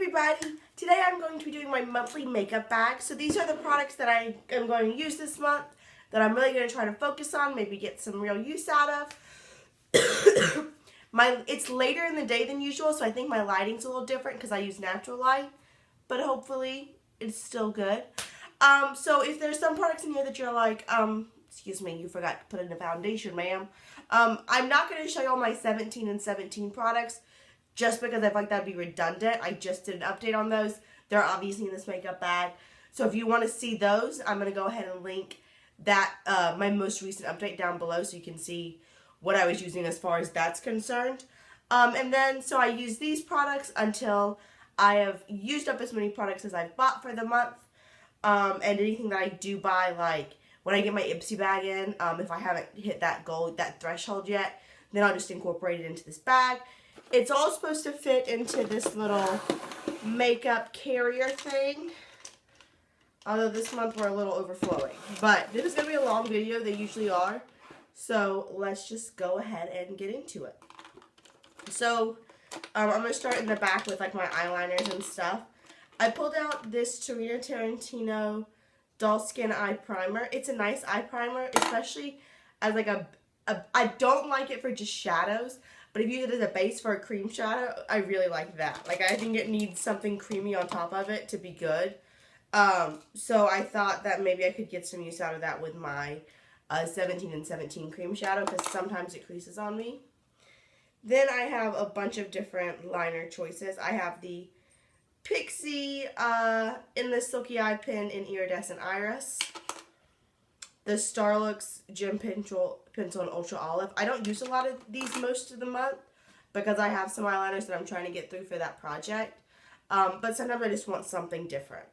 everybody! Today I'm going to be doing my monthly makeup bag. So these are the products that I am going to use this month that I'm really going to try to focus on, maybe get some real use out of. It's later in the day than usual, so I think my lighting's a little different because I use natural light, but hopefully it's still good. So if there's some products in here that you're like, excuse me, you forgot to put in a foundation, ma'am. I'm not going to show you all my 17 and 17 products, just because I feel like that'd be redundant. I just did an update on those. They're obviously in this makeup bag. So if you want to see those, I'm going to go ahead and link that, my most recent update down below so you can see what I was using as far as that's concerned. And then, so I use these products until I have used up as many products as I've bought for the month. And anything that I do buy, like when I get my Ipsy bag in, if I haven't hit that goal, that threshold yet, then I'll just incorporate it into this bag. It's all supposed to fit into this little makeup carrier thing. Although this month we're a little overflowing. But this is going to be a long video. They usually are. So let's just go ahead and get into it. So I'm going to start in the back with like my eyeliners and stuff. I pulled out this Tarantino Dull Skin Eye Primer. It's a nice eye primer, especially as like I don't like it for just shadows. But if you use it as a base for a cream shadow, I really like that. Like, I think it needs something creamy on top of it to be good. So I thought that maybe I could get some use out of that with my 17 and 17 cream shadow, because sometimes it creases on me. Then I have a bunch of different liner choices. I have the Pixi in the Silky Eye Pen in Iridescent Iris. The Starlooks Gem Pencil in Ultra Olive. I don't use a lot of these most of the month because I have some eyeliners that I'm trying to get through for that project. But sometimes I just want something different.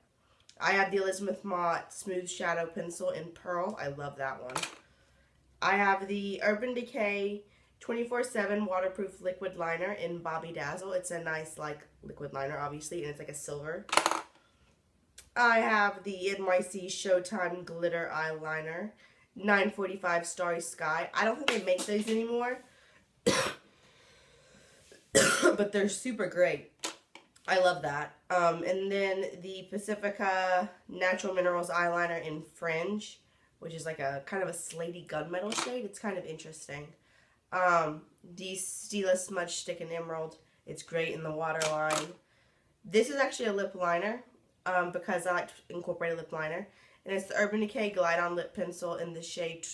I have the Elizabeth Mott Smooth Shadow Pencil in Pearl. I love that one. I have the Urban Decay 24/7 Waterproof Liquid Liner in Bobby Dazzle. It's a nice, like, liquid liner, obviously, and it's like a silver. I have the NYC Showtime Glitter Eyeliner, 945 Starry Sky. I don't think they make those anymore, but they're super great. I love that. And then the Pacifica Natural Minerals Eyeliner in Fringe, which is like a kind of a slaty gunmetal shade. It's kind of interesting. The Stila Smudge Stick in Emerald. It's great in the waterline. This is actually a lip liner. Because I like to incorporate a lip liner. And it's the Urban Decay Glide On Lip Pencil in the shade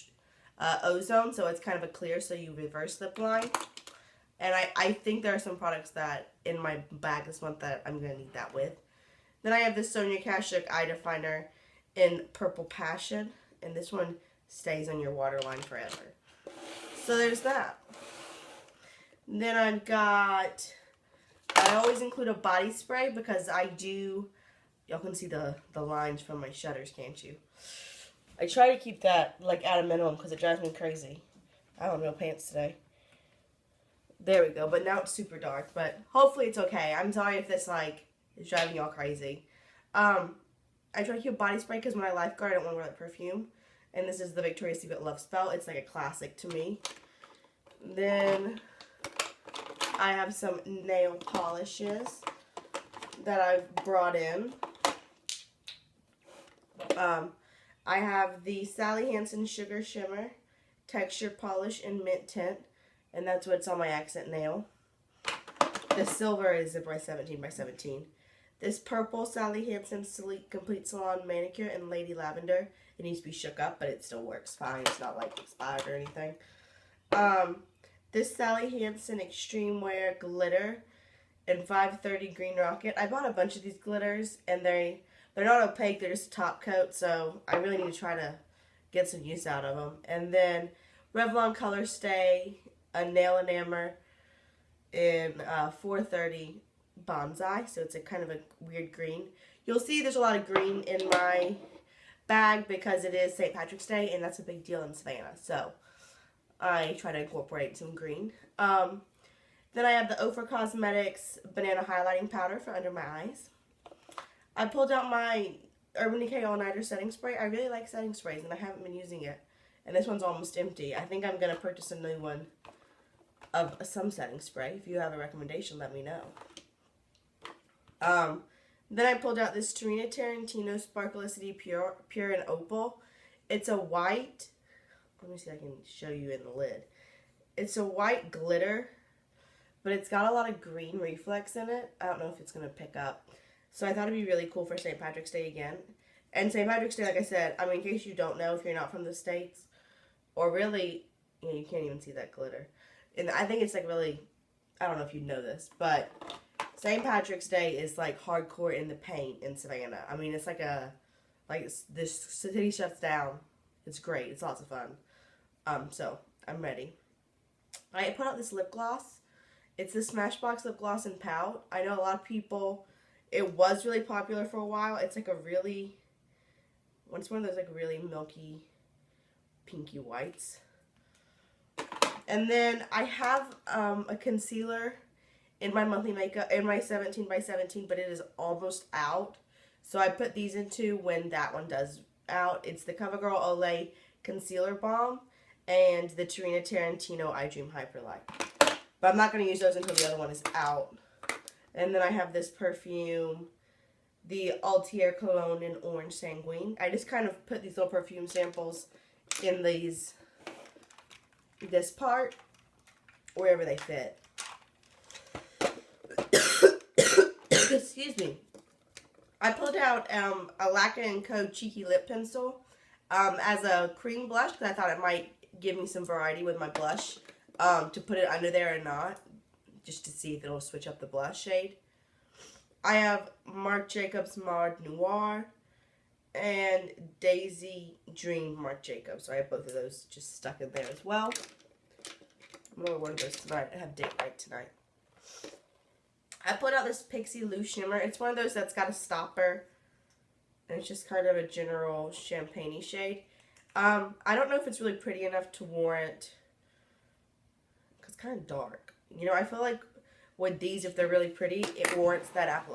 Ozone. So it's kind of a clear, so you reverse lip line. And I think there are some products that in my bag this month that I'm going to need that with. Then I have the Sonia Kashuk Eye Definer in Purple Passion. And this one stays on your waterline forever. So there's that. Then I've got, I always include a body spray because I do... Y'all can see the lines from my shutters, can't you? I try to keep that, like, at a minimum because it drives me crazy. I don't know pants today. There we go. But now it's super dark. But hopefully it's okay. I'm sorry if this, like, is driving y'all crazy. I try to keep body spray because when I lifeguard, I don't want to wear that perfume. And this is the Victoria's Secret Love Spell. It's, like, a classic to me. Then I have some nail polishes that I've brought in. I have the Sally Hansen Sugar Shimmer Textured Polish in Mint Tint, and that's what's on my accent nail. The silver is by 17 by 17. This purple Sally Hansen Sleek Complete Salon Manicure in Lady Lavender. It needs to be shook up, but it still works fine. It's not like expired or anything. This Sally Hansen Extreme Wear Glitter in 530 Green Rocket. I bought a bunch of these glitters, and they're not opaque, they're just a top coat, so I really need to try to get some use out of them. And then Revlon Color Stay, a nail enamel in 430 Bonsai, so it's a kind of a weird green. You'll see there's a lot of green in my bag because it is St. Patrick's Day, and that's a big deal in Savannah, so I try to incorporate some green. Then I have the Ofra Cosmetics Banana Highlighting Powder for under my eyes. I pulled out my Urban Decay All Nighter Setting Spray. I really like setting sprays, and I haven't been using it. And this one's almost empty. I think I'm going to purchase a new one of some setting spray. If you have a recommendation, let me know. Then I pulled out this Tarina Tarantino Sparklicity Pure and Opal. It's a white, let me see if I can show you in the lid. It's a white glitter, but it's got a lot of green reflex in it. I don't know if it's going to pick up. So I thought it'd be really cool for St. Patrick's Day again. And St. Patrick's Day, like I said, I mean, in case you don't know, if you're not from the States, or really, you know, you can't even see that glitter. And I think it's like really, I don't know if you know this, but St. Patrick's Day is like hardcore in the paint in Savannah. I mean, it's like this city shuts down. It's great. It's lots of fun. So I'm ready. I put out this lip gloss. It's the Smashbox lip gloss in Pout. I know a lot of people, it was really popular for a while. It's like a really, it's one of those like really milky, pinky whites. And then I have a concealer in my monthly makeup, in my 17 by 17, but it is almost out. So I put these into when that one does out. It's the CoverGirl Olay Concealer Balm and the Tarina Tarantino I Dream Hyperlight. But I'm not going to use those until the other one is out. And then I have this perfume, the Atelier Cologne in Orange Sanguine. I just kind of put these little perfume samples in this part, wherever they fit. Excuse me. I pulled out a Laqa & Co. Cheeky Lip Pencil as a cream blush because I thought it might give me some variety with my blush to put it under there or not, just to see if it'll switch up the blush shade. I have Marc Jacobs Mod Noir and Daisy Dream Marc Jacobs. So I have both of those just stuck in there as well. I'm going to wear one of those tonight. I have date night tonight. I put out this Pixi Loose Shimmer. It's one of those that's got a stopper. And it's just kind of a general champagne-y shade. I don't know if it's really pretty enough to warrant, because it's kind of dark. You know, I feel like with these, if they're really pretty, it warrants that,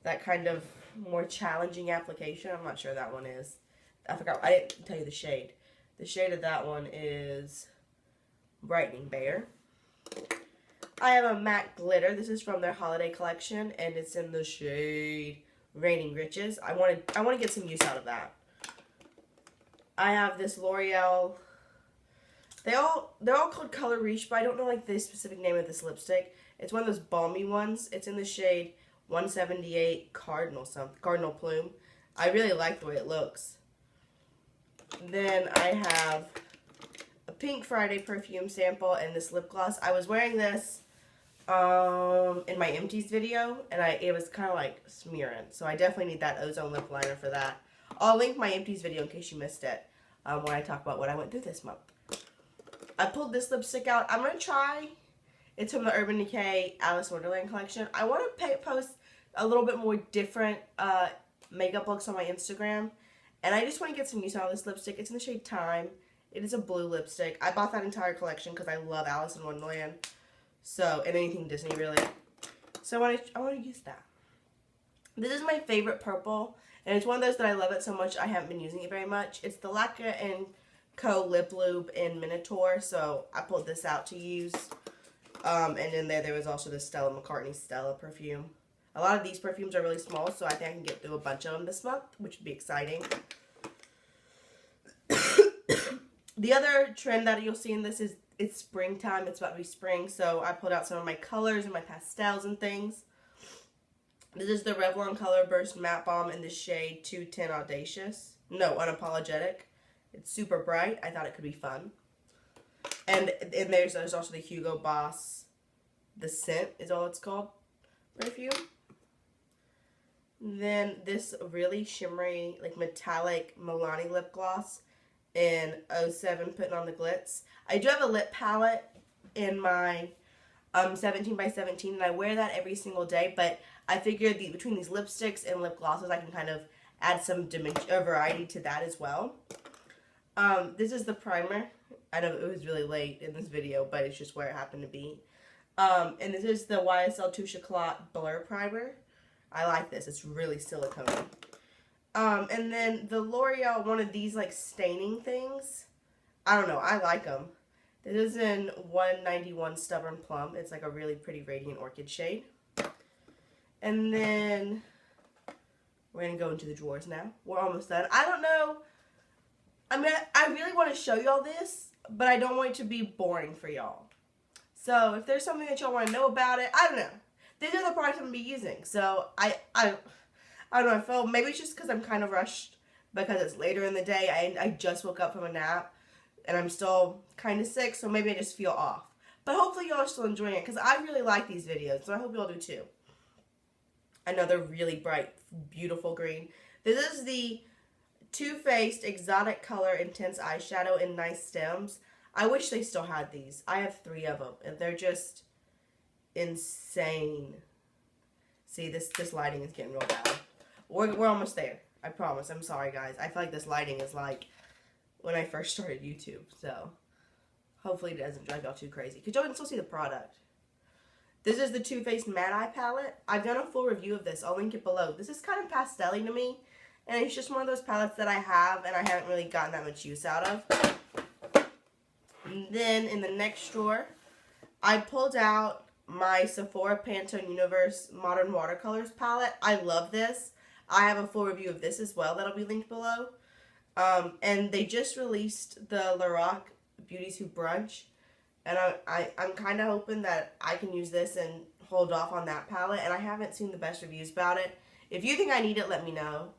that kind of more challenging application. I'm not sure that one is. I forgot. I didn't tell you the shade. The shade of that one is Brightening Bear. I have a matte glitter. This is from their holiday collection, and it's in the shade Raining Riches. I want to get some use out of that. I have this L'Oreal. They're all called Color Riche, but I don't know like the specific name of this lipstick. It's one of those balmy ones. It's in the shade 178 Cardinal Plume. I really like the way it looks. Then I have a Pink Friday perfume sample and this lip gloss. I was wearing this in my empties video, and it was kind of like smearing. So I definitely need that Ozone lip liner for that. I'll link my empties video in case you missed it when I talk about what I went through this month. I pulled this lipstick out. I'm going to try. It's from the Urban Decay Alice in Wonderland collection. I want to post a little bit more different makeup looks on my Instagram. And I just want to get some use out of this lipstick. It's in the shade Time. It is a blue lipstick. I bought that entire collection because I love Alice in Wonderland. So, and anything Disney really. So I want to use that. This is my favorite purple. And it's one of those that I love it so much I haven't been using it very much. It's the Laqa & Co. Lip Lube in Minotaur. So I pulled this out to use. And in there was also the Stella McCartney Stella perfume. A lot of these perfumes are really small, so I think I can get through a bunch of them this month, which would be exciting. The other trend that you'll see in this is it's springtime. It's about to be spring, so I pulled out some of my colors and my pastels and things. This is the Revlon Color Burst Matte Balm in the shade 210 Audacious. No, Unapologetic. It's super bright. I thought it could be fun. And there's also the Hugo Boss, the Scent is all it's called, perfume. Then this really shimmery, like metallic Milani lip gloss in 07 Putting on the Glitz. I do have a lip palette in my 17 by 17, and I wear that every single day, but I figured between these lipsticks and lip glosses, I can kind of add some variety to that as well. This is the primer. I know it was really late in this video, but it's just where it happened to be. And this is the YSL Touche Éclat Blur Primer. I like this. It's really silicone. And then the L'Oreal, one of these like staining things. I don't know. I like them. This is in 191 Stubborn Plum. It's like a really pretty radiant orchid shade. And then we're going to go into the drawers now. We're almost done. I don't know. I mean, I really want to show y'all this, but I don't want it to be boring for y'all. So if there's something that y'all want to know about it, I don't know. These are the products I'm going to be using. So I don't know. I feel maybe it's just because I'm kind of rushed because it's later in the day. I just woke up from a nap and I'm still kind of sick. So maybe I just feel off. But hopefully y'all are still enjoying it because I really like these videos. So I hope y'all do too. Another really bright, beautiful green. This is the Too Faced Exotic Color Intense Eyeshadow in Nice Stems. I wish they still had these. I have 3 of them, and they're just insane. See, this lighting is getting real bad. We're almost there. I promise. I'm sorry, guys. I feel like this lighting is like when I first started YouTube, so hopefully it doesn't drive y'all too crazy. Because y'all can still see the product. This is the Too Faced Matte Eye Palette. I've done a full review of this. I'll link it below. This is kind of pastel-y to me. And it's just one of those palettes that I have and I haven't really gotten that much use out of. And then in the next drawer, I pulled out my Sephora Pantone Universe Modern Watercolors palette. I love this. I have a full review of this as well that'll be linked below. And they just released the Laqa Beauties Who Brunch. And I'm kind of hoping that I can use this and hold off on that palette. And I haven't seen the best reviews about it. If you think I need it, let me know.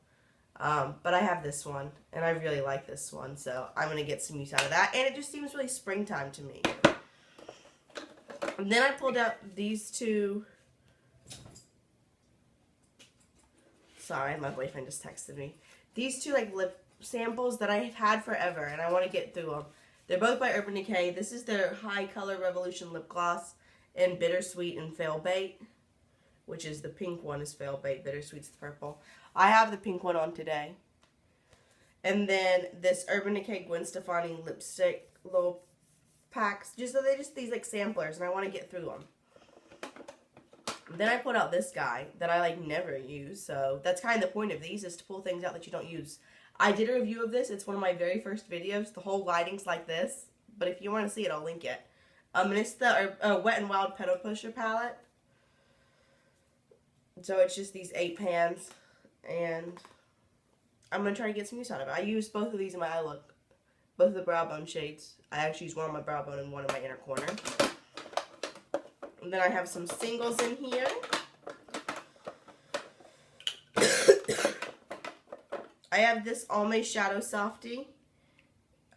But I have this one. And I really like this one. So I'm going to get some use out of that. And it just seems really springtime to me. And then I pulled out these two. Sorry, my boyfriend just texted me. These two like lip samples that I've had forever. And I want to get through them. They're both by Urban Decay. This is their High Color Revolution Lip Gloss in Bittersweet and Fail Bait, which is the pink one is Fail Bait, Bittersweet's the purple. I have the pink one on today. And then this Urban Decay Gwen Stefani lipstick little packs. They're just these like samplers, and I want to get through them. Then I pulled out this guy that I like never use, so that's kind of the point of these, is to pull things out that you don't use. I did a review of this. It's one of my very first videos. The whole lighting's like this. But if you want to see it, I'll link it. And it's the Wet n Wild Petal Pusher palette. So it's just these 8 pans. And I'm going to try to get some use out of it. I use both of these in my eye look. Both of the brow bone shades. I actually use one on my brow bone and one in my inner corner. And then I have some singles in here. I have this Olay Shadow Softy.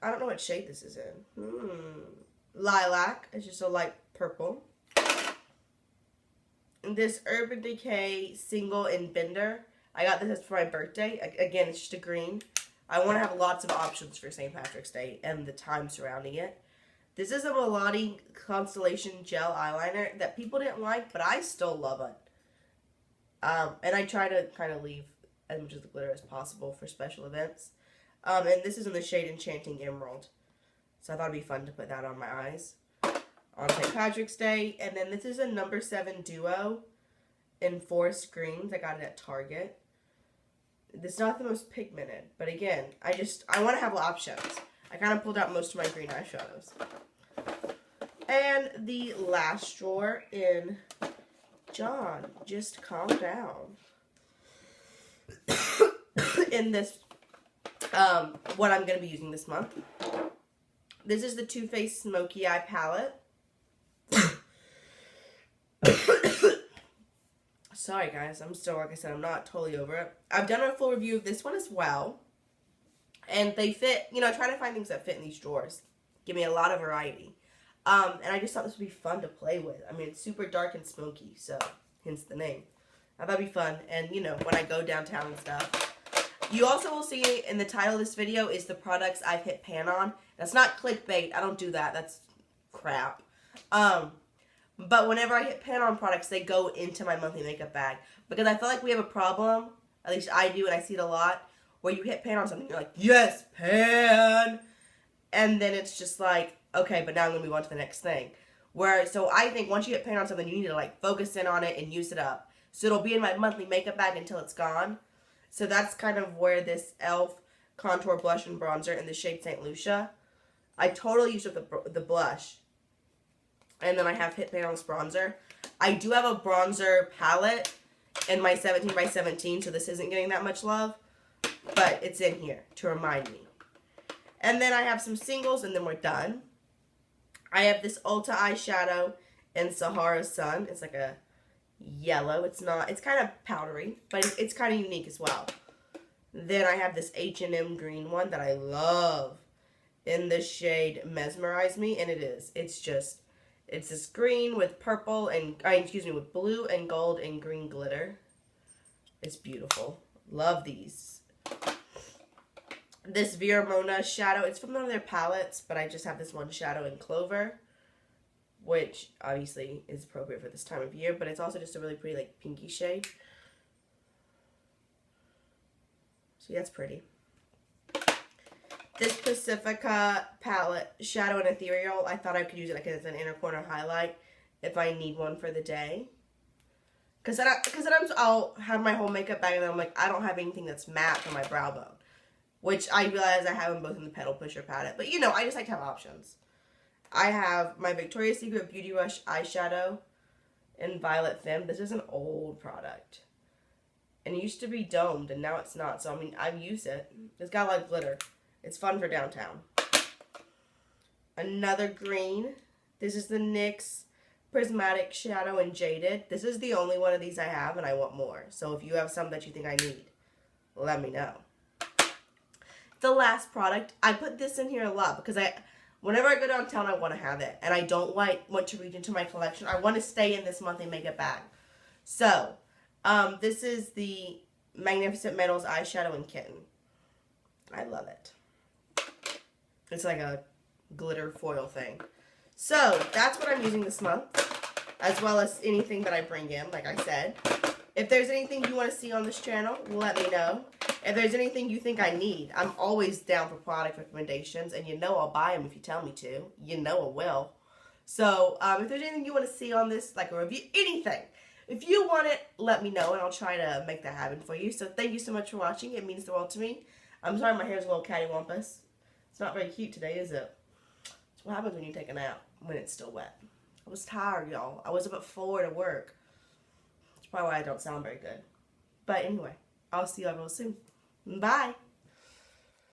I don't know what shade this is in. Lilac. It's just a light purple. And this Urban Decay Single in Bender. I got this for my birthday. Again, it's just a green. I want to have lots of options for St. Patrick's Day and the time surrounding it. This is a Melody Constellation Gel Eyeliner that people didn't like, but I still love it. And I try to kind of leave as much of the glitter as possible for special events. And this is in the shade Enchanting Emerald. So I thought it'd be fun to put that on my eyes on St. Patrick's Day. And then this is a No. 7 Duo in Forest Greens. I got it at Target. It's not the most pigmented, but again, I want to have options. I kind of pulled out most of my green eyeshadows. And the last drawer in John, just calm down. In this, what I'm going to be using this month. This is the Too Faced Smoky Eye Palette. Sorry guys, I'm still, like I said, I'm not totally over it. I've done a full review of this one as well. And they fit, you know, trying to find things that fit in these drawers. Give me a lot of variety. And I just thought this would be fun to play with. I mean, it's super dark and smoky, so hence the name. I thought it'd be fun. And, you know, when I go downtown and stuff. You also will see in the title of this video is the products I've hit pan on. That's not clickbait. I don't do that. That's crap. But whenever I hit pan on products, they go into my monthly makeup bag. Because I feel like we have a problem, at least I do, and I see it a lot, where you hit pan on something, you're like, yes, pan! And then it's just like, okay, but now I'm going to move on to the next thing. So I think once you hit pan on something, you need to like focus in on it and use it up. So it'll be in my monthly makeup bag until it's gone. So that's kind of where this e.l.f. Contour Blush and Bronzer in the shade St. Lucia. I totally used up the blush. And then I have hit pan on this bronzer. I do have a bronzer palette in my 17 by 17, so this isn't getting that much love, but it's in here to remind me. And then I have some singles, and then we're done. I have this Ulta eyeshadow in Sahara Sun. It's like a yellow. It's kind of powdery, but it's kind of unique as well. Then I have this H&M green one that I love in the shade Mesmerize Me, and it is. It's this green with purple and, with blue and gold and green glitter. It's beautiful. Love these. This Vera Mona shadow, it's from one of their palettes, but I just have this one shadow in Clover, which obviously is appropriate for this time of year, but it's also just a really pretty, like, pinky shade. So that's pretty. This Pacifica palette, Shadow and Ethereal, I thought I could use it like as an inner corner highlight if I need one for the day. Because then I'll have my whole makeup bag and then I'm like, I don't have anything that's matte for my brow bone. Which I realize I have them both in the Petal Pusher palette. But, you know, I just like to have options. I have my Victoria's Secret Beauty Rush eyeshadow in Violet Femme. This is an old product. And it used to be domed, and now it's not. So, I mean, I've used it. It's got a lot of glitter. It's fun for downtown. Another green. This is the NYX Prismatic Shadow in Jaded. This is the only one of these I have, and I want more. So, if you have some that you think I need, let me know. The last product, I put this in here a lot because whenever I go downtown, I want to have it. And I don't want to reach into my collection. I want to stay in this monthly makeup bag. So, this is the Magnificent Metals eyeshadow in Kitten. I love it. It's like a glitter foil thing. So, that's what I'm using this month, as well as anything that I bring in, like I said. If there's anything you want to see on this channel, let me know. If there's anything you think I need, I'm always down for product recommendations, and you know I'll buy them if you tell me to. You know I will. So, if there's anything you want to see on this, like a review, anything, if you want it, let me know, and I'll try to make that happen for you. So, thank you so much for watching. It means the world to me. I'm sorry my hair's a little cattywampus. It's not very cute today, is it? That's what happens when you take a nap, when it's still wet. I was tired, y'all. I was up at 4 to work. That's probably why I don't sound very good. But anyway, I'll see you all real soon. Bye.